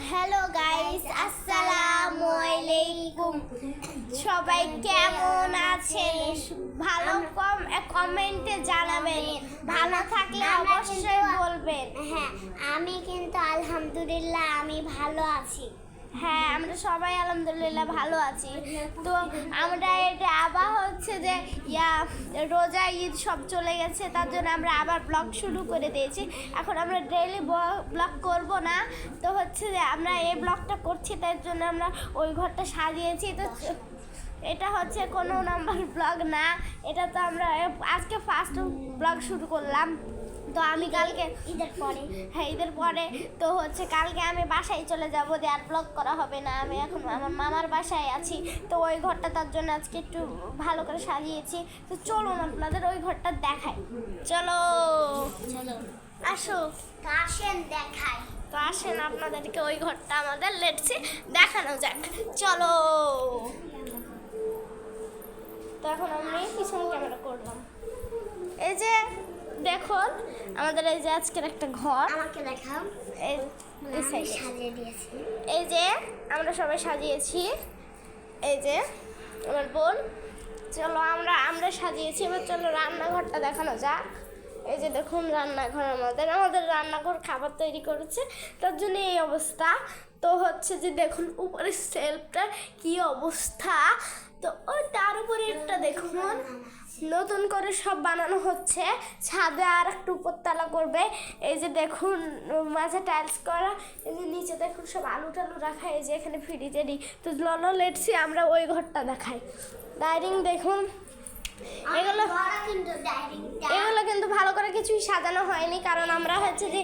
Hello guys, আসসালামু আলাইকুম। সবাই কেমন আছেন? ভালো কমেন্টে জানাবেন, ভালো থাকলে অবশ্যই বলবেন। হ্যাঁ, আমি কিন্তু আলহামদুলিল্লাহ আমি ভালো আছি। হ্যাঁ, আমরা সবাই আলহামদুলিল্লাহ ভালো আছি। তো আমরা এটা আবার হচ্ছে যে রোজা ঈদ সব চলে গেছে, তার জন্য আমরা আবার ব্লগ শুরু করে দিয়েছি। এখন আমরা ডেইলি ব্লগ করব না, তো হচ্ছে যে আমরা এই ব্লগটা করছি, তার জন্য আমরা ওই ঘরটা সাজিয়েছি। তো এটা হচ্ছে কোনো নাম্বার ব্লগ না, এটা তো আমরা আজকে ফার্স্ট ব্লগ শুরু করলাম। তো আমি কালকে ঈদের পরে তো হচ্ছে কালকে আমি বাসায় চলে যাব, যে আর ব্লগ করা হবে না। আমি এখন আমার মামার বাসায় আছি, তো ওই ঘরটা তার জন্য আজকে একটু ভালো করে সাজিয়েছি। তো চলুন আপনাদের ওই ঘরটা দেখাই। চলো আসো, আসেন দেখাই। তো আসেন আপনাদেরকে ওই ঘরটা আমাদের লেটসি দেখানো যাক। চলো। তো এখন আমি পিছনে ক্যামেরা করলাম। এই যে দেখুন আমাদের এই যে আজকের একটা ঘর, আমাকে দেখাও। এই সাজিয়ে দিয়েছি। এই যে আমরা সবাই সাজিয়েছি, এই যে আমার বোন। চলো আমরা সাজিয়েছি, এবার চলো রান্নাঘরটা দেখানো যাক। এই যে দেখুন রান্নাঘর, আমাদের রান্নাঘর খাবার তৈরি করেছে, তার জন্য এই অবস্থা। তো হচ্ছে যে দেখুন উপরের সেলফটা কি অবস্থা, তো ওই তার উপরে একটা দেখুন নতুন করে সব বানানো হচ্ছে। ছাদে আর একটু উপরতলা করবে। এই যে দেখুন মাঝে টাইলস করা, এই যে নিচে দেখুন সব আলু টালু রাখা, এই যে এখানে ফ্রিজেরই। তো ললো লেটসি আমরা ওই ঘরটা দেখাই। ডাইনিং দেখুন, এগুলো কিন্তু ভালো করে কিছুই সাজানো হয়নি, কারণ আমরা হচ্ছে যে